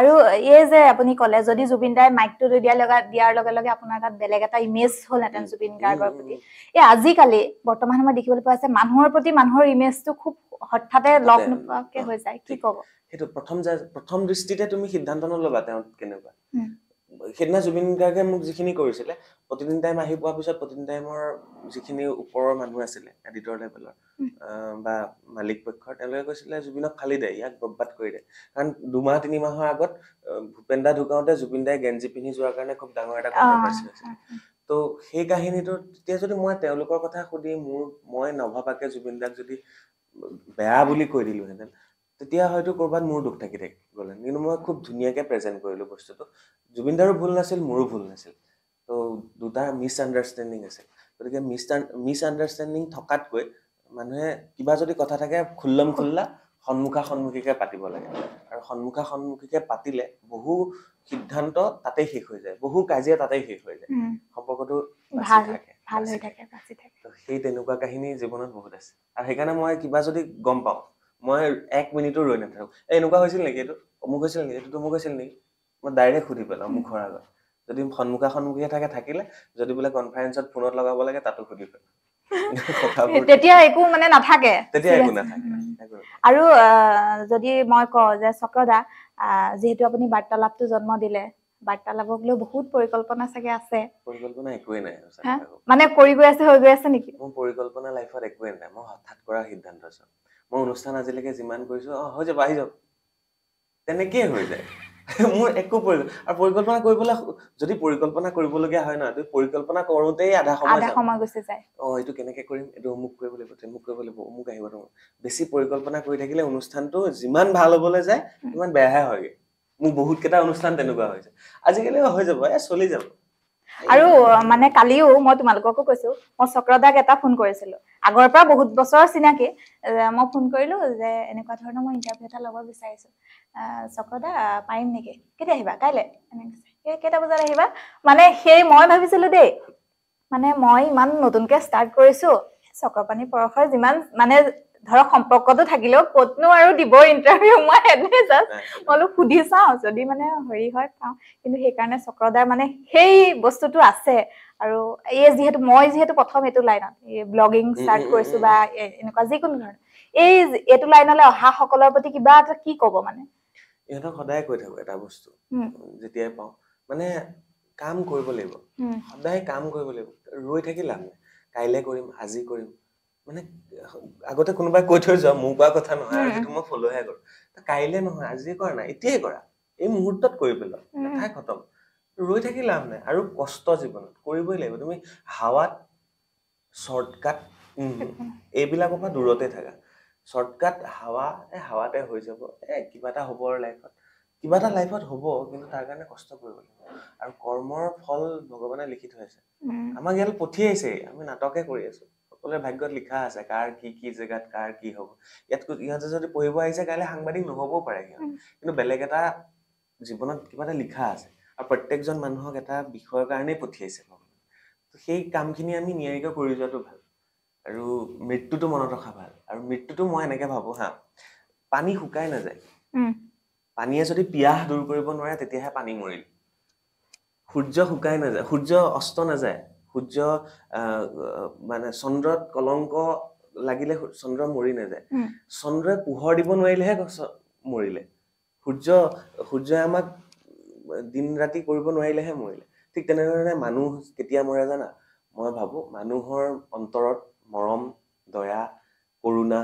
আৰু এই যে আপুনি ক'লে যদি জুবিন দাই মাইকটো দিয়াৰ লগে লগে আপোনাৰ তাত বেলেগ এটা ইমেজ হ'লহেঁতেন জুবিন গাৰ্গৰ প্ৰতি আজিকালি বৰ্তমান সময়ত দেখিবলৈ পোৱা আছে মানুহৰ প্ৰতি মানুহৰ ইমেজটো খুব হঠাতে লগ নোপোৱাকে হৈ যায় কি ক'ব সেইটো প্ৰথম দৃষ্টিতে তুমি সিদ্ধান্ত নলবা তেওঁ কেনেকুৱা সেইদিনা জুবিন গাৰ্গে মোক যিখিনি কৰিছিলে প্ৰতিদিন টাইম আহি পোৱাৰ পিছত প্ৰতিদিন টাইমৰ যিখিনি ওপৰৰ মানুহ আছিলে এডিটৰ লেভেলৰ বা মালিক পক্ষৰ তেওঁলোকে কৈছিলে জুবিনক খালি দে ইয়াক বৰবাদ কৰি দে কাৰণ 2 মাহ 3 মাহৰ আগত ভূপেন দা ঢুকাওতে জুবিন দাই গেঞ্জি পিন্ধি যোৱাৰ কাৰণে খুব ডাঙৰ এটা কণ্ট্ৰভাৰ্চি হৈছিল তো সেই কাহিনীটো তেতিয়া যদি মই তেওঁলোকৰ কথা সুধি মই নভাবাকে জুবিন দাক যদি বেয়া বুলি কৈ দিলোহেঁতেন তেতিয়া হয়তো কৰবাত মোৰ দুখ থাকি গ'লে কিন্তু মই খুব ধুনীয়াকে প্ৰেজেন্ট কৰিলো বস্তুটো জুবিন দাৰো ভুল নাছিল মোৰো ভুল নাছিল তো দুটা মিছ আণ্ডাৰষ্টেণ্ডিং আছিল গতিকে মিছ আণ্ডাৰষ্টেণ্ডিং থকাতকৈ মানুহে কিবা যদি কথা থাকে খুল্লা সন্মুখীকে পাতিব লাগে আৰু সন্মুখীকে পাতিলে বহু সিদ্ধান্ত তাতেই শেষ হৈ যায় বহু কাজিয়া তাতেই শেষ হৈ যায় সম্পৰ্কটো ভাল হৈ থাকে বাচি থাকে সেই তেনেকুৱা কাহিনী জীৱনত বহুত আছে আৰু সেইকাৰণে মই কিবা যদি গম পাওঁ মই 1 মিনিটো ৰৈ নাথাকো এনেকুৱা হৈছিল নেকি এইটো অমুক হৈছিল নেকি এইটো মোক হৈছিল নেকি মই ডাইৰেক্ট সুধি পেলাওঁ মুখৰ আগত যদি সন্মুখীকে থাকে যদি বোলে কনফাৰেন্সত ফোনত লগাব লাগে তাতো সুধি পেলাওঁ তেতিয়া একো মানে নাথাকে তেতিয়া একো নাথাকে আৰু যদি মই কওঁ যে চক্ৰদা যেহেতু আপুনি বাৰ্তালাপটো জন্ম দিলে বাৰ্তালাপক লৈ বহুত পৰিকল্পনা চাগে আছে পৰিকল্পনা একোৱে নাই মানে কৰি গৈ আছে হৈ গৈ আছে নেকি মোৰ পৰিকল্পনা লাইফত একোৱে নাই মই হঠাৎ কৰা সিদ্ধান্ত আছে মই অনুষ্ঠান আজিলৈকে যিমান কৰিছো হৈ যাব আহি যাব তেনেকেই হৈ যায় মোৰ একো পৰিকল্পনা কৰিবলৈ যদি পৰিকল্পনা কৰিবলগীয়া হয় না তুমি পৰিকল্পনা কৰোতেই আধা সময় গুচি যায় এইটো কেনেকে কৰিম এইটো অমুক কৰিব লাগিব তেমুক কৰিব লাগিব অমুক আহিব বেছি পৰিকল্পনা কৰি থাকিলে অনুষ্ঠানটো যিমান ভাল হ'বলৈ যায় ইমান বেয়াহে হয়গে মোৰ বহুত কেইটা অনুষ্ঠান তেনেকুৱা হৈছে আজিকালি হৈ যাব চলি যাব আৰু মানে কালিও মই তোমালোককো কৈছো মই চক্ৰদাক এটা ফোন কৰিছিলো আগৰ পৰা বহুত বছৰ চিনাকি মই ফোন কৰিলো যে এনেকুৱা ধৰণৰ মই ইন্টাৰভিউ এটা ল'ব বিচাৰিছো চক্ৰদা পাৰিম নেকি কেতিয়া আহিবা কাইলৈ কেইটা বজাত আহিবা মানে সেই মই ভাবিছিলো দেই মানে মই ইমান নতুনকে ষ্টাৰ্ট কৰিছো চক্ৰপাণী পৰশৰ যিমান মানে ধৰক সম্পৰ্কটো থাকিলেও কতনো আৰু দিব ইন্টাৰভিউ মই এনে জাষ্ট অলপ সুধি চাওঁ যদি মানে হেৰি হয় পাওঁ কিন্তু সেইকাৰণে চক্ৰদাৰ মানে সেই বস্তুটো আছে আৰু এই যিহেতু প্ৰথম এইটো লাইনত ব্লগিং ষ্টাৰ্ট কৰিছো বা এনেকুৱা যিকোনো ধৰণৰ এইটো লাইনলৈ অহা সকলৰ প্ৰতি কিবা এটা কি ক'ব মানে ইহঁতক সদায় কৈ থাকো এটা বস্তু যেতিয়াই পাওঁ মানে কাম কৰিব লাগিব সদায় কাম কৰিব লাগিব ৰৈ থাকি লাভ নাই কাইলে কৰিম আজি কৰিম মানে আগতে কোনোবাই কৈ থৈ যোৱা মোৰ কোৱা কথা নহয় আৰু সেইটো মই ফলোহে কৰো কাইলে নহয় আজি কৰা নাই এতিয়াই কৰা এই মুহূৰ্তত কৰি পেলোৱা কথাই খতম ৰৈ থাকি লাভ নাই আৰু কষ্ট জীৱনত কৰিবই লাগিব তুমি হাৱাত শৰ্টকাট এইবিলাকৰ পৰা দূৰতে থাকা শৰ্টকাট হাৱাতে হৈ যাব কিবা এটা হ'ব আৰু লাইফত কিবা এটা লাইফত হ'ব কিন্তু তাৰ কাৰণে কষ্ট কৰিব লাগিব আৰু কৰ্মৰ ফল ভগৱানে লিখি থৈ আছে আমাক ইয়ালৈ পঠিয়াইছে আমি নাটকে কৰি আছো সকলোৰে ভাগ্যত লিখা আছে কাৰ কি জেগাত কাৰ কি হ'ব ইহঁতে যদি পঢ়িব আহিছে কাইলৈ সাংবাদিক নহ'বও পাৰে কিন্তু বেলেগ এটা জীৱনত কিবা এটা লিখা আছে আৰু প্ৰত্যেকজন মানুহক এটা বিষয়ৰ কাৰণেই পঠিয়াইছে সেই কামখিনি আমি নিয়াৰিকৈ কৰি যোৱাটো ভাল আৰু মৃত্যুটো মনত ৰখা ভাল আৰু মৃত্যুটো মই এনেকে ভাবো পানী শুকাই নাযায় পানীয়ে যদি পিয়াহ দূৰ কৰিব নোৱাৰে তেতিয়াহে পানী মৰিল সূৰ্য শুকাই নাযায় সূৰ্য অস্ত নাযায় সূৰ্য মানে চন্দ্ৰত কলংক লাগিলে চন্দ্ৰ মৰি নাযায় চন্দ্ৰই পোহৰ দিব নোৱাৰিলেহে মৰিলে সূৰ্যই আমাক দিন ৰাতি কৰিব নোৱাৰিলেহে মৰিলে ঠিক তেনেধৰণে মানুহ কেতিয়া মৰে জানা মই ভাবো মানুহৰ অন্তৰত মৰম দয়া কৰুণা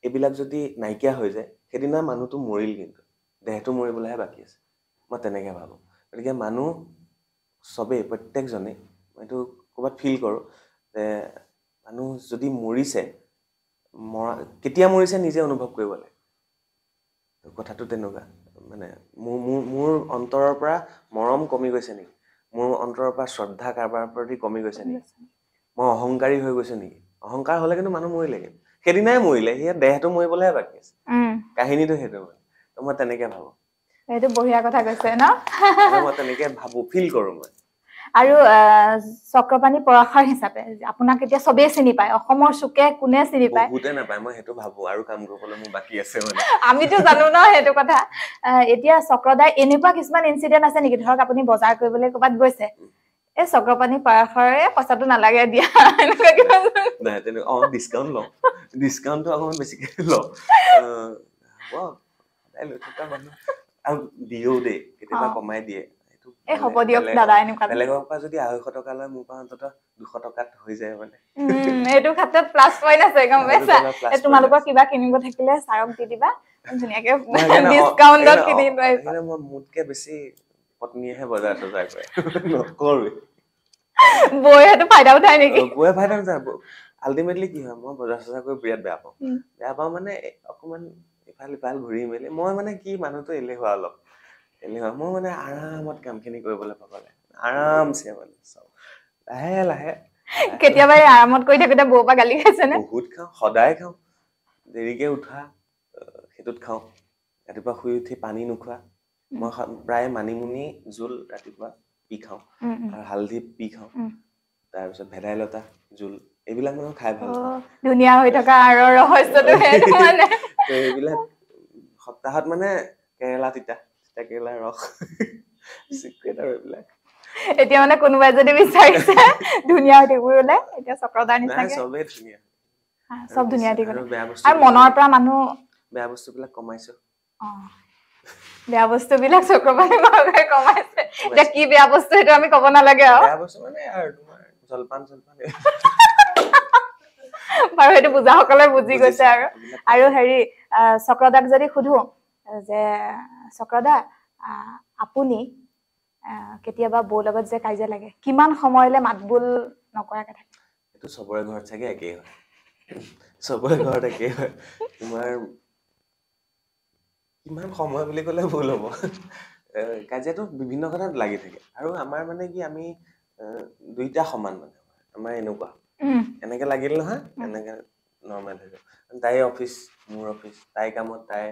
এইবিলাক যদি নাইকিয়া হৈ যায় সেইদিনা মানুহটো মৰিল কিন্তু দেহটো মৰিবলৈহে বাকী আছে মই তেনেকে ভাবো গতিকে মানুহ চবেই প্ৰত্যেকজনে মই এইটো ক'ৰবাত ফিল কৰো যে মানুহ যদি মৰিছে কেতিয়া মৰিছে নিজে অনুভৱ কৰিব লাগে কথাটো তেনেকুৱা মানে মোৰ অন্তৰৰ পৰা মৰম কমি গৈছে নেকি মোৰ অন্তৰৰ পৰা শ্ৰদ্ধা কাৰোবাৰ প্ৰতি কমি গৈছে নেকি মই অহংকাৰী হৈ গৈছো নেকি অহংকাৰ হলে কিন্তু মানুহ মৰিলেগে সেইদিনাই মৰিলে সেয়া দেহটো মৰিবলৈহে বাকী আছে কাহিনীটো সেইটো মানে মই তেনেকে ভাবো এইটো বঢ়িয়া কথা কৈছে ন মই তেনেকে ভাবো ফিল কৰো মই আৰু চক্ৰপাণী পৰাশৰ হিচাপে আপোনাক এতিয়া চবেই চিনি পায় অসমৰ চুকে কোনে চিনি পায় বহুতে নাপায় মই সেইটো ভাবো আৰু কাম কৰিবলৈ মোৰ বাকী আছে মানে আমিতো জানো ন সেইটো কথা এতিয়া চক্ৰদাৰ এনেকুৱা কিছুমান ইনসিডেন্ট আছে নেকি ধৰক আপুনি বজাৰ কৰিবলৈ ক'বাত গৈছে এই চক্ৰপাণী পৰাশৰে পইচাটো নালাগে দিয়া এনেকুৱা কিবা নাই তেনে ডিসকাউন্ট লও ডিসকাউন্টটো অকমান বেছিকে লও তাই লৈ থকা মানুহ আৰু দিও দে কেতিয়াবা কমাই দিয়ে এই হ'ব দিয়ক দাদা এনেকুৱা বেলেগৰ পৰা যদি 250 টকা লয় মোৰ পৰা অন্তত 200 টকাত হৈ যায় মানে এইটো ক্ষেত্ৰত প্লাছ পইণ্ট আছে গম পাইছা তোমালোকৰ কিবা কিনিব থাকিলে ছাৰক দি দিবা ধুনীয়াকে ডিসকাউন্টত কিনি লৈ মই মুতকে বেছি পত্নীয়েহে বজাৰ কৰে নকৰো বয়ে সেইটো ফাইদা উঠাই নেকি বয়ে ফাইদা উঠাই আলটিমেটলি কি হয় মই বজাৰ কৰি বিৰাট বেয়া পাওঁ মানে অকমান ইফাল ঘূৰি মেলি মই মানে কি মানুহটো এলেহুৱা অলপ মই মানে আৰামত কামখিনি কৰিবলৈ পাব লাগে আৰামছে মানে চব লাহে কেতিয়াবা আৰামত কৰি থাকোতে বৌৰ পৰা গালি খাইছে নে বহুত খাওঁ সদায় খাওঁ দেৰিকে উঠা সেইটোত খাওঁ ৰাতিপুৱা শুই উঠি পানী নোখোৱা মই প্ৰায় মানিমুনি জোল ৰাতিপুৱা পি খাওঁ আৰু হালধি পি খাওঁ তাৰপিছত ভেদাইলতা জোল এইবিলাক মই খাই ভাল পাওঁ ধুনীয়া হৈ থকা আৰু ৰহস্যটো সেইটো মানে এইবিলাক সপ্তাহত মানে কেৰেলা তিতা কেৰেলা ৰস চিক্ৰেট আৰু এইবিলাক এতিয়া মানে কোনোবাই যদি বিচাৰিছে ধুনীয়া হৈ থাকিবলৈ এতিয়া চক্ৰদাৰ নিচিনাকে চবেই ধুনীয়া সব ধুনীয়া ঠিক আৰু মনৰ পৰা মানুহ বেয়া বস্তুবিলাক কমাইছো বেয়া বস্তুবিলাক চক্ৰপাণী পৰাশৰে কমাইছে এতিয়া কি বেয়া বস্তু সেইটো আমি ক'ব নালাগে আৰু বেয়া বস্তু মানে আৰু তোমাৰ জলপান বাৰু সেইটো বুজাসকলে বুজি গৈছে আৰু হেৰি চক্ৰদাক যদি সুধো যে চক্ৰদা আপুনি কেতিয়াবা বৌৰ লগত যে কাজিয়া লাগে কিমান সময়লে মাতবোল নকৰাকে থাকে এইটো চবৰে ঘৰত চাগে একেই হয় চবৰে ঘৰত একেই হয় তোমাৰ কিমান সময় বুলি ক'লে ভুল হ'ব কাজিয়াটো বিভিন্ন কথাত লাগি থাকে আৰু আমাৰ মানে কি আমি দুইটা সমান মানে আমাৰ এনেকুৱা এনেকে লাগিল নহয় এনেকে নৰ্মেল হৈ যায় তাই অফিচ মোৰ অফিচ তাই কামত তাই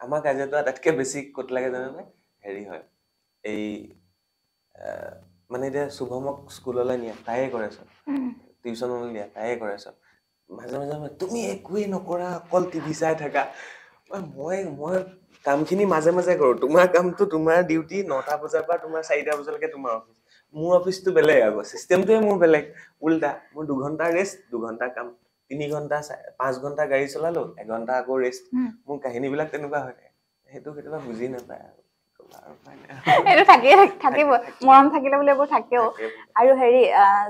আমাৰ কাজিয়াটো আটাইতকৈ বেছি ক'ত লাগে জানানে হেৰি হয় এই মানে এতিয়া শুভমক স্কুললৈ নিয়া তাইয়ে কৰে চব টিউচনলৈ নিয়া তাইয়ে কৰে চব মাজে মাজে তুমি একোৱেই নকৰা অকল টিভি চাই থাকা মই কামখিনি মাজে মাজে কৰো তোমাৰ কামটো তোমাৰ ডিউটি 9টা বজাৰ পৰা তোমাৰ 4টা বজালৈকে তোমাৰ অফিচ মোৰ অফিসটো বেলেগ আকৌ সিস্টেমটোৱে মোৰ বেলেগ উল্টা মোৰ 2 ঘন্টা ৰেষ্ট 2 ঘন্টা কাম 3 ঘন্টা 5 ঘন্টা গাড়ী চলালো 1 ঘন্টা আকৌ ৰেষ্ট মোৰ কাহিনীবিলাক তেনেকুৱা হৈ থাকে সেইটো কেতিয়াবা বুজি নাপায় আৰু এইটো থাকিব মৰম থাকিলে বোলে এইবোৰ থাকেও আৰু হেৰি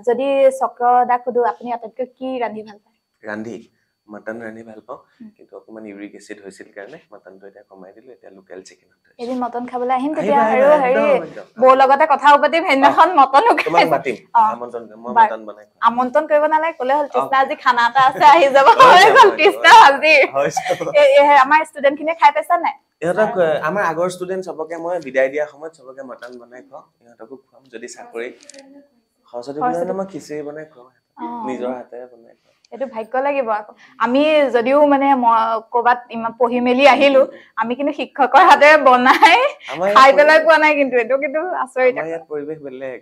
যদি চক্ৰদাক সুধো আপুনি আটাইতকৈ কি ৰান্ধি ভাল পায় ৰান্ধি মটন ৰান্ধি ভাল পাওঁ কিন্তু অকমান ইউৰিক এসিড হৈছিল কাৰণে মটনটো এতিয়া কমাই দিলো এতিয়া লোকেল চিকেন এদিন মটন খাবলৈ আহিম তেতিয়া আৰু হেৰি বৌৰ লগতে কথা পাতিম সেইদিনাখন মটনো তোমাক মাতিম আমন্ত্ৰণ মই মটন বনাই আমন্ত্ৰণ কৰিব নালাগে ক'লে হ'ল তৃষ্ণা আজি খানা এটা আছে আহি যাব তৃষ্ণা আজি আমাৰ ষ্টুডেন্ট খিনিয়ে খাই পাইছা নাই ইহঁতক আমাৰ আগৰ ষ্টুডেন্ট সবকে মই বিদায় দিয়া সময়ত সবকে মটন বনাই খুৱাম ইহঁতকো খুৱাম যদি চাকৰি সৰস্বতী পূজাত মই খিচিৰি বনাই খুৱাম নিজৰ হাতেৰে বনাই খুৱাম এইটো ভাগ্য লাগিব আকৌ আমি যদিও মানে ক'বাত পঢ়ি মেলি আহিলো আমি কিন্তু শিক্ষকৰ হাতেৰে বনাই খাই পেলাই পোৱা নাই কিন্তু এইটো কিন্তু আচৰিত আমাৰ ইয়াত পৰিৱেশ বেলেগ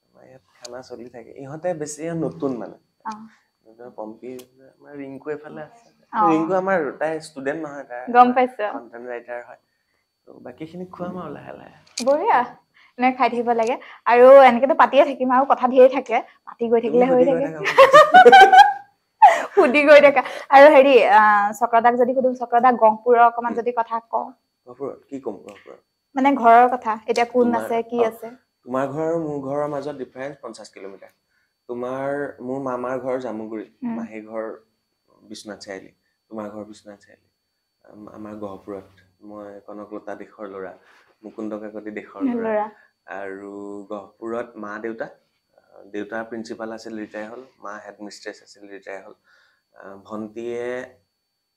আমাৰ ইয়াত খানা চলি থাকে ইহঁতে বেছি নতুন মানে পম্পি আমাৰ ৰিংকু এফালে আছে ৰিংকু আমাৰ তাই ষ্টুডেন্ট নহয় তাই গম পাইছো কন্টেন্ট ৰাইটাৰ হয় তো বাকিখিনি খুৱাম আৰু লাহে লাহে বঢ়িয়া নে খাই থাকিব লাগে আৰু এনেকেতো পাতিয়ে থাকিম আৰু কথা ধেৰ থাকে পাতি গৈ থাকিলে হৈ থাকে সুধি গৈ থাকা আৰু হেৰি চক্ৰদাক যদি সুধো চক্ৰদাক গহপুৰৰ অকমান যদি কথা কওঁ গহপুৰত কি ক'ম গহপুৰত মানে ঘৰৰ কথা এতিয়া কোন আছে কি আছে তোমাৰ ঘৰ আৰু মোৰ ঘৰৰ মাজত ডিফাৰেন্স 50 কিলোমিটাৰ তোমাৰ মোৰ মামাৰ ঘৰ জামুগুৰি মাহী ঘৰ বিশ্বনাথ চাৰিআলি তোমাৰ ঘৰ বিশ্বনাথ চাৰিআলি আমাৰ গহপুৰত মই কনকলতা দেশৰ ল'ৰা মুকুন্দ কাকতি দেশৰ ল'ৰা আৰু গহপুৰত মা দেউতা প্ৰিন্সিপাল আছিল ৰিটায়াৰ হ'ল মা হেড মিষ্ট্ৰেছ আছিল ৰিটায়াৰ হ'ল ভন্টিয়ে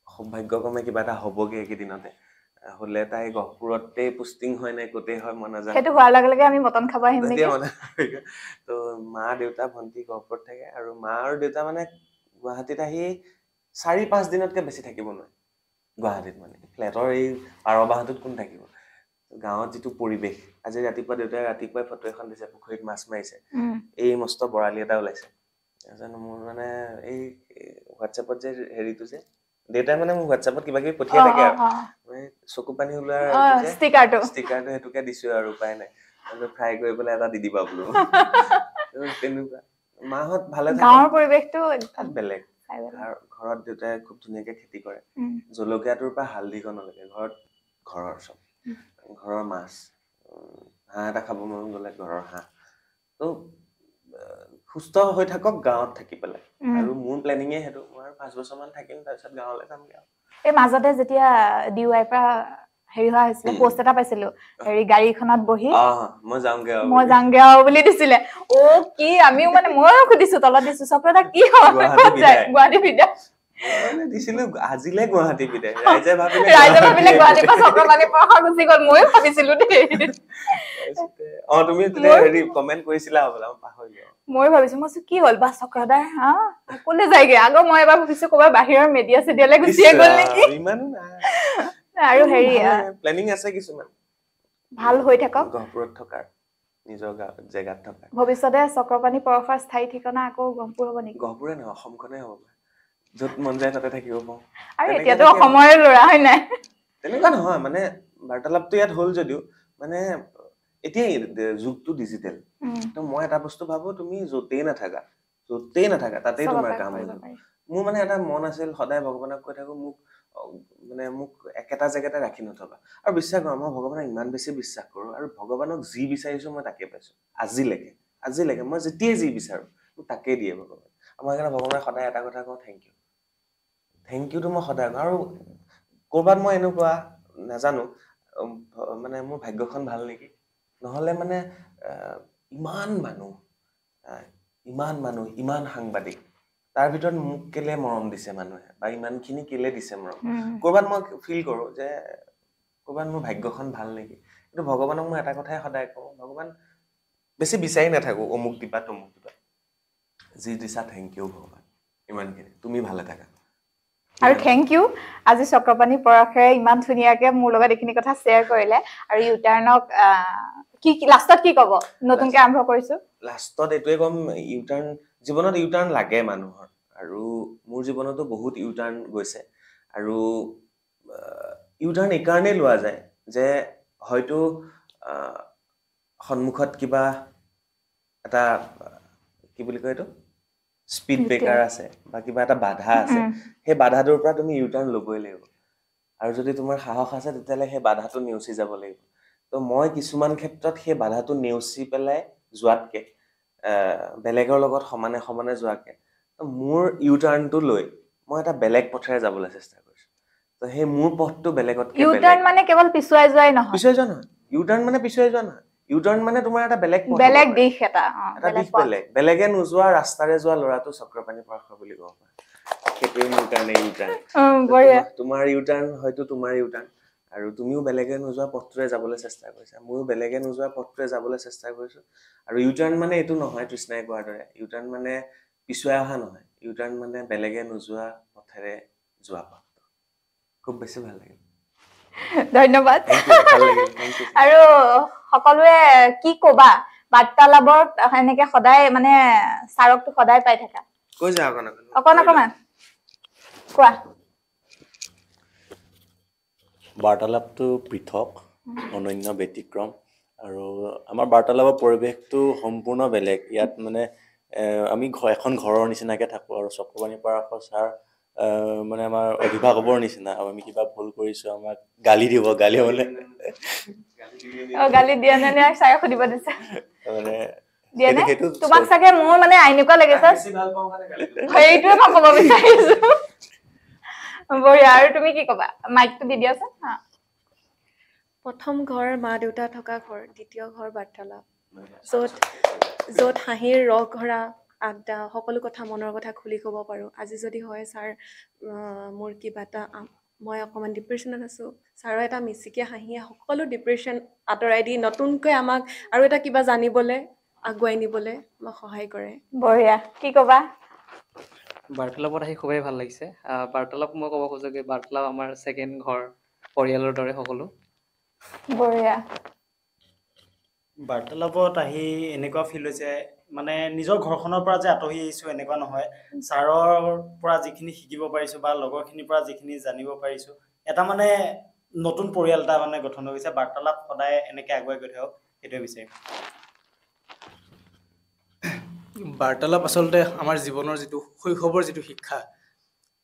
সৌভাগ্যক্ৰমে কিবা এটা হ'বগে এইকেইদিনতে হলে তাই গহপুৰতে পোষ্টিং হয় নাই কোতে হয় মই নাজানো সেইটো হোৱাৰ লগে লগে আমি মটন খাব আহিম নেকি তো মা দেউতা ভন্টি গহপুৰত থাকে আৰু মা আৰু দেউতা মানে গুৱাহাটীত আহি 4-5 দিনতকে বেছি থাকিব নোৱাৰে গুৱাহাটীত মানে ফ্লেটৰ এই পাৰবাহটোত কোন থাকিব গাঁৱত যিটো পৰিৱেশ আজি ৰাতিপুৱা দেউতাই ৰাতিপুৱাই ফটো এখন দিছে পুখুৰীত মাছ মাৰিছে এই মস্ত বৰালি এটা ওলাইছে জানো মোৰ মানে এই হোৱাটছএপত যে হেৰিটো যে দেউতাই মানে মোক হোৱাটছএপত কিবা কিবি পঠিয়াই থাকে আৰু মই চকু পানী ওলোৱাৰ ষ্টিকাৰটো সেইটোকে দিছো আৰু উপায় নাই ফ্ৰাই কৰি পেলাই এটা দি দিবা বোলো তেনেকুৱা মাহঁত ভালে থাকে গাঁৱৰ পৰিৱেশটো একদম বেলেগ ঘৰত দেউতাই খুব ধুনীয়াকে খেতি কৰে জলকীয়াটোৰ পৰা হালধিকণলৈকে ঘৰৰ চব ঘৰৰ মাছ হাঁহ এটা খাব মন গ'লে ঘৰৰ হাঁহ তো সুস্থ হৈ থাকক গাঁৱত থাকি পেলাই আৰু মোৰ প্লেনিঙে সেইটো মই আৰু 5 বছৰমান থাকিম তাৰপিছত গাঁৱলৈ যামগে আৰু এই মাজতে যেতিয়া ডিউআইৰ পৰা হেৰি হোৱা হৈছিলে পোষ্ট এটা পাইছিলো হেৰি গাড়ীখনত বহি মই যাওঁগে আৰু বুলি দিছিলে কি আমিও মানে ময়ো সুধিছো তলত দিছো চক্ৰদা কি হয় গুৱাহাটী বিদায় দিছিলো আজিলে গুৱাহাটী বিদায় ৰাইজে ভাবিলে গুৱাহাটীৰ পৰা চক্ৰবাণীৰ পৰা গুচি গ'ল ময়ো ভাবিছিলো দেই তুমি হেৰি কমেন্ট কৰিছিলা হ'বলা মই পাহৰিলো মই ভাবিছো মই কি হ'ল বা চক্ৰদাৰ কোনে যায়গে আগৰ মই এবাৰ ভাবিছো ক'ৰবাৰ বাহিৰৰ মিডিয়া চিডিয়ালে গুচিয়ে গ'ল নেকি ইমানো নাই আৰু হেৰি প্লেনিং আছে কিছুমান ভাল হৈ থাকক গহপুৰত থকাৰ নিজৰ জেগাত থকা ভৱিষ্যতে চক্ৰপাণী পৰশৰ স্থায়ী ঠিকনা আকৌ গহপুৰ হ'ব নেকি গহপুৰে নহয় অসমখনে হ'ব য'ত মন যায় তাতে থাকিব পাওঁ আৰু এতিয়াতো অসমৰে ল'ৰা হয় নাই তেনেকুৱা নহয় মানে বাৰ্তালাপটো ইয়াত হ'ল যদিও মানে এতিয়া যুগটো ডিজিটেল তো মই এটা বস্তু ভাবো তুমি য'তেই নাথাকা তাতেই তোমাৰ কাম হৈ যাব মোৰ মানে এটা মন আছিল সদায় ভগৱানক কৈ থাকো মোক একেটা জেগাতে ৰাখি নথবা আৰু বিশ্বাস কৰা মই ভগৱানক ইমান বেছি বিশ্বাস কৰো আৰু ভগৱানক যি বিচাৰিছো মই তাকে পাইছো আজিলৈকে মই যেতিয়াই যি বিচাৰো মোক তাকেই দিয়ে ভগৱান মই সেইকাৰণে ভগৱানক সদায় এটা কথা কওঁ থেংক ইউটো মই সদায় আৰু ক'ৰবাত মই এনেকুৱা নাজানো মানে মোৰ ভাগ্যখন ভাল নেকি নহ'লে মানে ইমান মানুহ ইমান সাংবাদিক তাৰ ভিতৰত মোক কেলে মৰম দিছে মানুহে বা ইমানখিনি কেলে দিছে মৰম ক'ৰবাত মই ফিল কৰো যে ক'ৰবাত মোৰ ভাগ্যখন ভাল নেকি কিন্তু ভগৱানক মই এটা কথাই সদায় কওঁ ভগৱান বেছি বিচাৰি নাথাকো অমুক দিবা তমুক দিবা যি দিছা থেংক ইউ ভগৱান ইমানখিনি তুমি ভালে থাকা আৰু থেংক ইউ আজি চক্ৰপাণী পৰশেৰে ইমান ধুনীয়াকে মোৰ লগত এইখিনি কথা শ্বেয়াৰ কৰিলে আৰু ইউটাৰ্ণক কি লাষ্টত কি ক'ব নতুনকে আৰম্ভ কৰিছো লাষ্টত এইটোৱে ক'ম ইউটাৰ্ণ জীৱনত ইউটাৰ্ণ লাগে মানুহৰ আৰু মোৰ জীৱনতো বহুত ইউটাৰ্ণ গৈছে আৰু ইউটাৰ্ণ এইকাৰণেই লোৱা যায় যে হয়তো সন্মুখত কিবা এটা কি বুলি কয় এইটো স্পীড ব্ৰেকাৰ আছে বা কিবা এটা বাধা আছে সেই বাধাটোৰ পৰা তুমি ইউটাৰ্ণ ল'বই লাগিব আৰু যদি তোমাৰ সাহস আছে তেতিয়াহ'লে সেই বাধাটো নেওচি যাব লাগিব তো মই কিছুমান ক্ষেত্ৰত সেই বাধাটো নেওচি পেলাই যোৱাতকে বেলেগৰ লগত সমানে যোৱাকে তো মোৰ ইউটাৰ্ণটো লৈ মই এটা বেলেগ পথেৰে যাবলৈ চেষ্টা কৰিছো তো সেই মোৰ পথটো বেলেগতকে ইউটাৰ্ণ মানে কেৱল পিছুৱাই যোৱাই নহয় ইউটাৰ্ণ মানে পিছুৱাই যোৱা নহয় ইউটাৰ্ণ মানে তোমাৰ এটা বেলেগ দিশ এটা বেলেগে নোযোৱা ৰাস্তাৰে যোৱা ল'ৰাটো চক্ৰপাণী পৰশ বুলি ক'ব পাৰা সেইটোৱে মোৰ কাৰণে ইউটাৰ্ণ তোমাৰ ইউটাৰ্ণ হয়তো তোমাৰ ইউটাৰ্ণ আৰু তুমিও বেলেগে নোযোৱা পথটোৰে যাবলৈ চেষ্টা কৰিছা ময়ো বেলেগে নোযোৱা পথটোৰে যাবলৈ চেষ্টা কৰিছো আৰু ইউটাৰ্ণ মানে এইটো নহয় তৃষ্ণাই কোৱাৰ দৰে ইউটাৰ্ণ মানে পিছুৱাই অহা নহয় ইউটাৰ্ণ মানে বেলেগে নোযোৱা পথেৰে যোৱা পথটো খুব বেছি ভাল লাগিল ধন্যবাদ আৰু সকলোৱে কি ক'বা বাৰ্তালাপত এনেকে সদায় মানে সাৰকটো সদায় পাই থাকা কৈ যা অকণমান কোৱা বাৰ্তালাপটো পৃথক অনন্য ব্যতিক্ৰম আৰু আমাৰ বাৰ্তালাপৰ পৰিৱেশটো সম্পূৰ্ণ বেলেগ ইয়াত মানে আমি এখন ঘৰৰ নিচিনাকে থাকো আৰু চক্ৰপাণী পৰশ ছাৰ মানে আমাৰ অভিভাৱকৰ নিচিনা আৰু আমি কিবা ভুল কৰিছো আমাক গালি দিব গালি হ'লে গালি দিয়া নে ছাৰে সুধিব দিছে মানে সেইটো তোমাক চাগে মোৰ মানে এনেকুৱা লাগিছে সেইটোৱে মই ক'ব বিচাৰিছো বঢ়িয়া আৰু তুমি কি ক'বা মাইকটো দি দিয়াচোন প্ৰথম ঘৰ মা দেউতা থকা ঘৰ দ্বিতীয় ঘৰ বাৰ্তালাপ য'ত হাঁহিৰ ৰস ঘৰা আড্ডা সকলো কথা মনৰ কথা খুলি ক'ব পাৰোঁ আজি যদি হয় ছাৰ মোৰ কিবা এটা মই অকণমান ডিপ্ৰেশ্যনত আছোঁ ছাৰৰ এটা মিচিকীয়া হাঁহিয়ে সকলো ডিপ্ৰেশ্যন আঁতৰাই দি নতুনকৈ আমাক আৰু এটা কিবা জানিবলৈ আগুৱাই নিবলৈ আমাক সহায় কৰে বঢ়িয়া কি ক'বা বাৰ্তালাপত আহি খুবেই ভাল লাগিছে বাৰ্তালাপ মই ক'ব খোজো কি বাৰ্তালাপ আমাৰ ছেকেণ্ড ঘৰ পৰিয়ালৰ দৰে সকলো বঢ়িয়া বাৰ্তালাপত আহি এনেকুৱা ফিল হৈছে মানে নিজৰ ঘৰখনৰ পৰা যে আঁতৰি আহিছোঁ এনেকুৱা নহয় ছাৰৰ পৰা যিখিনি শিকিব পাৰিছোঁ বা লগৰখিনিৰ পৰা যিখিনি জানিব পাৰিছোঁ এটা মানে নতুন পৰিয়াল এটা মানে গঠন হৈ গৈছে বাৰ্তালাপ সদায় এনেকৈ আগুৱাই গৈ থাকক সেইটোৱে বিচাৰিম বাৰ্তালাপ আচলতে আমাৰ জীৱনৰ যিটো শৈশৱৰ যিটো শিক্ষা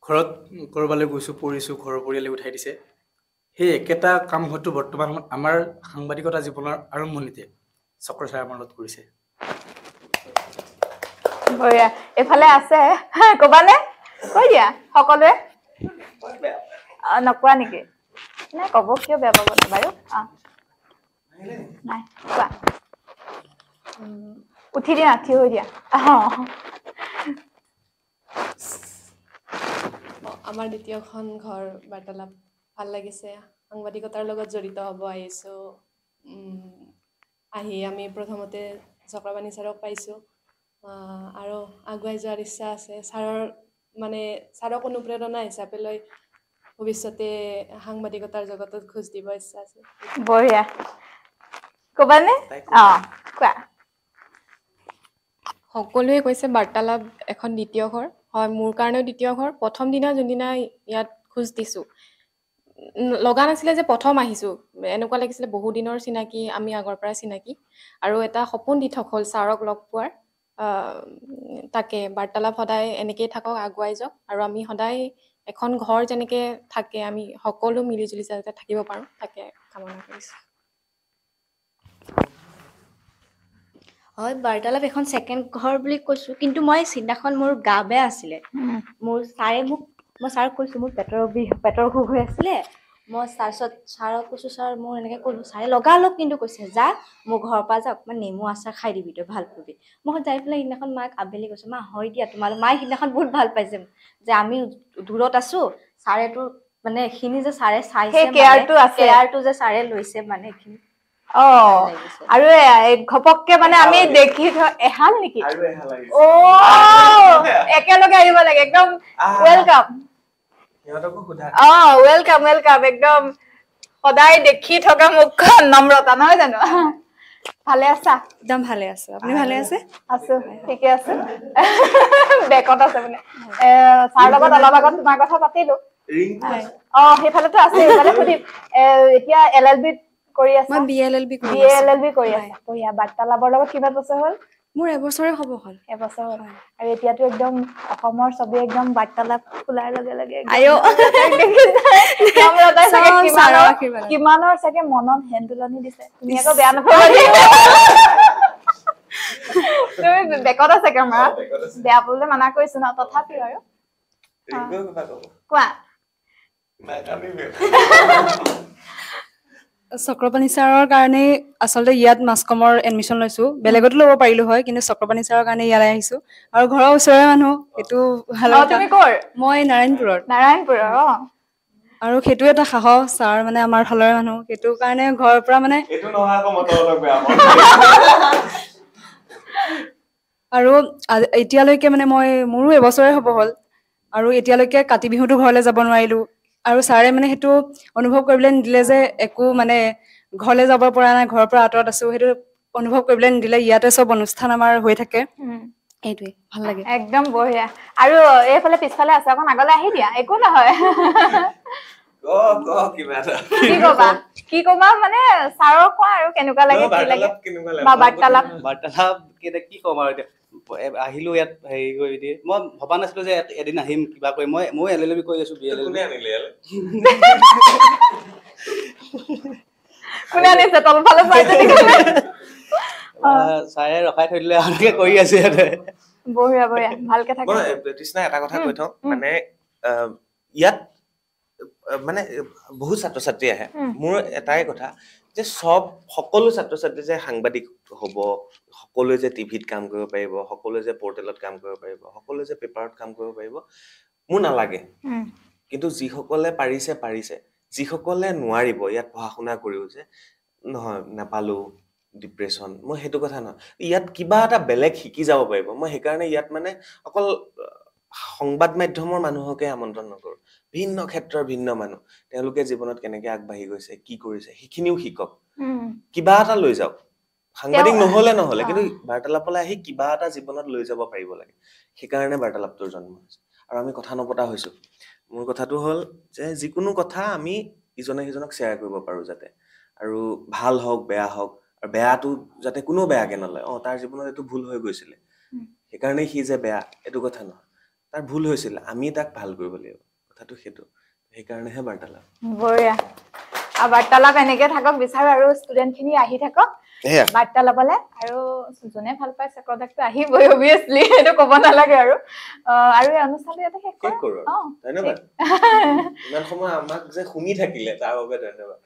ঘৰত ক'ৰবালৈ গৈছোঁ পঢ়িছোঁ ঘৰৰ পৰিয়ালে উঠাই দিছে সেই একেটা কাম হয়তো বৰ্তমান সময়ত আমাৰ সাংবাদিকতা জীৱনৰ আৰম্ভণিতে চক্ৰ ছাৰে আমাৰ লগত কৰিছে বঢ়িয়া এফালে আছে ক'বানে কৈ দিয়া সকলোৱে নকোৱা নেকি নাই ক'ব কিয় বেয়া পাব না বাৰু নাই কোৱা উঠি দিয়া থিয় হৈ দিয়া আমাৰ দ্বিতীয়খন ঘৰ বাৰ্তালাপ ভাল লাগিছে সাংবাদিকতাৰ লগত জড়িত হ'ব আহিছোঁ আহি আমি প্ৰথমতে চক্ৰবাণী ছাৰক পাইছোঁ আৰু আগুৱাই যোৱাৰ ইচ্ছা আছে ছাৰক অনুপ্ৰেৰণা হিচাপে লৈ ভৱিষ্যতে সাংবাদিকতাৰ জগতত খোজ দিব ইচ্ছা আছে বঢ়িয়া ক'বানে কোৱা সকলোৱে কৈছে বাৰ্তালাপ এখন দ্বিতীয় ঘৰ হয় মোৰ কাৰণেও দ্বিতীয় ঘৰ প্ৰথম দিনা যোনদিনা ইয়াত খোজ দিছোঁ লগা নাছিলে যে প্ৰথম আহিছোঁ এনেকুৱা লাগিছিলে বহুদিনৰ চিনাকি আমি আগৰ পৰা চিনাকি আৰু এটা সপোন দি হ'ল ছাৰক লগ পোৱাৰ তাকে বাৰ্তালাপ সদায় এনেকেই থাকক আগুৱাই যাওক আৰু আমি সদায় এখন ঘৰ যেনেকৈ থাকে আমি সকলো মিলিজুলি যাতে থাকিব পাৰোঁ তাকে কামনা কৰিছোঁ হয় বাৰ্তালাপ এখন ছেকেণ্ড ঘৰ বুলি কৈছোঁ কিন্তু মই সিদিনাখন মোৰ গা বেয়া আছিলে মোৰ ছাৰে মই ছাৰক কৈছোঁ মোৰ পেটৰ অসুখ হৈ আছিলে মই তাৰপিছত ছাৰক কৈছোঁ ছাৰ মোৰ এনেকৈ ক'লোঁ ছাৰে লগালগ কিন্তু কৈছে যা মোৰ ঘৰৰ পৰা যা অকণমান নেমু আচাৰ খাই দিবি তই ভাল পাবি মই যাই পেলাই সিদিনাখন মাক আবেলি কৈছোঁ মা হয় দিয়া তোমালোক মায়ে সিদিনাখন বহুত ভাল পাইছে যে আমি দূৰত আছোঁ ছাৰেতো মানে এইখিনি যে ছাৰে চাইছে কেয়াৰটো যে ছাৰে লৈছে মানে এইখিনি আৰু ঘপককে মানে আমি দেখি এহাল নেকি একেলগে আহিব লাগে একদম ৱেলকাম ৱেলকাম ৱেলকাম একদম সদায় দেখি থকা মুখখন নম্ৰতা নহয় জানো ভালে আছা একদম ভালে আছো আপুনি ভালে আছে আছো ঠিকে আছে বেকত আছে মানে ছাৰ লগত অলপ আগত তোমাৰ কথা পাতিলো সেইফালেতো আছে সেইফালে সুধিম এতিয়া LLB কৰি আছা মই BLLB কৰি আছা পঢ়িয়া বাৰ্তালাপৰ লগত কিমান বছৰ হ'ল মোৰ এবছৰে হ'ব হ'ল এবছৰ হ'ল আৰু এতিয়াতো একদম অসমৰ চবে একদম বাৰ্তালাপ খোলাৰ লগে লগে কিমানৰ চাগে মনত হেন্দুলনি দিছে তুমি আকৌ বেয়া নাপাবা তুমি বেকত আছে কেমেৰা বেয়া পাবলৈ মানা কৰিছো ন তথাপিও আৰু কোৱা চক্ৰপাণি ছাৰৰ কাৰণে আচলতে ইয়াত মাছকমৰ এডমিশ্যন লৈছোঁ বেলেগতো ল'ব পাৰিলোঁ হয় কিন্তু চক্ৰপাণি ছাৰৰ কাৰণে ইয়ালৈ আহিছোঁ আৰু ঘৰৰ ওচৰৰে মানুহ সেইটো ভাল মই নাৰায়ণপুৰৰ আৰু সেইটো এটা সাহস ছাৰ মানে আমাৰ ফালৰে মানুহ সেইটো কাৰণে ঘৰৰ পৰা মানে আৰু এতিয়ালৈকে মানে মোৰো এবছৰে হ'ব হ'ল আৰু এতিয়ালৈকে কাতি বিহুতো ঘৰলৈ যাব নোৱাৰিলোঁ আৰু ছাৰে মানে সেইটো অনুভৱ কৰিবলৈ নিদিলে যে একো মানে ঘৰলৈ যাব পৰা নাই ঘৰৰ পৰা আঁতৰত আছো সেইটো অনুভৱ কৰিবলৈ নিদিলে ইয়াতে চব অনুষ্ঠান আমাৰ হৈ থাকে এইটোৱে ভাল লাগে একদম বঢ়িয়া আৰু এইফালে পিছফালে আছে অকণ আগলৈ আহি দিয়া একো নহয় কি কবা মানে ছাৰক কোৱা আৰু কেনেকুৱা লাগে কি লাগে বা বাৰ্তালাপ কি ক'ম আৰু এতিয়া আহিলো ইয়াত হেৰি কৰি দিয়ে মই ভবা নাছিলো যে এদিন আহিম কিবা কৰি মই LLB কৰি আছো ছাৰে ৰখাই থৈ দিলে আৰু কৰি আছে বঢ়িয়া বঢ়িয়া ভালকে থাকে মই তৃষ্ণা এটা কথা কৈ থওঁ মানে ইয়াত মানে বহুত ছাত্ৰ ছাত্ৰী আহে মোৰ এটাই কথা যে সকলো ছাত্ৰ ছাত্ৰী যে সাংবাদিক হ'ব সকলোৱে যে টিভিত কাম কৰিব পাৰিব সকলোৱে যে পৰ্টেলত কাম কৰিব পাৰিব সকলোৱে যে পেপাৰত কাম কৰিব পাৰিব মোৰ নালাগে কিন্তু যিসকলে পাৰিছে যিসকলে নোৱাৰিব ইয়াত পঢ়া শুনা কৰিও যে নহয় নাপালো ডিপ্ৰেছন মই সেইটো কথা নহয় ইয়াত কিবা এটা বেলেগ শিকি যাব পাৰিব মই সেইকাৰণে ইয়াত মানে অকল সংবাদ মাধ্যমৰ মানুহকে আমন্ত্ৰণ নকৰোঁ, ভিন্ন ক্ষেত্ৰৰ ভিন্ন মানুহ, তেওঁলোকে জীৱনত কেনেকে আগবাঢ়ি গৈছে, কি কৰিছে, সেইখিনিও শিকক, কিবা এটা লৈ যাওক। সাংবাদিক নহলে কিন্তু বাৰ্তালাপলৈ আহি কিবা এটা জীৱনত লৈ যাব পাৰিব লাগে, সেইকাৰণে বাৰ্তালাপটোৰ জন্ম হৈছে। আৰু আমি কথা নপতা হৈছো। মোৰ কথাটো হ'ল যে যিকোনো কথা আমি ইজনে সিজনক শ্বেয়াৰ কৰিব পাৰো যাতে, আৰু ভাল হওক বেয়া হওক, আৰু বেয়াটো যাতে কোনো বেয়াকে নলয়, তাৰ জীৱনত এইটো ভুল হৈ গৈছিলে সেইকাৰণে সি যে বেয়া, এইটো কথা নহয়, তাৰ ভুল হৈছিলে, আমি তাক ভাল কৰিব লাগিব, কথাটো সেইটো। সেইকাৰণেহে বাৰ্তালাপ। বঢ়িয়া। আৰু বাৰ্তালাপ এনেকে থাকক বিচাৰো, আৰু ষ্টুডেণ্ট খিনি আহি থাকক বাৰ্তালাপলে, আৰু যোনে ভাল পায় চক্ৰদাকটো আহিবই অবভিয়াছলি, সেইটো ক'ব নালাগে আৰু এই অনুষ্ঠানটো ইয়াতে শেষ কৰো। ধন্যবাদ ইমান সময় আমাক যে শুনি থাকিলে তাৰ বাবে ধন্যবাদ।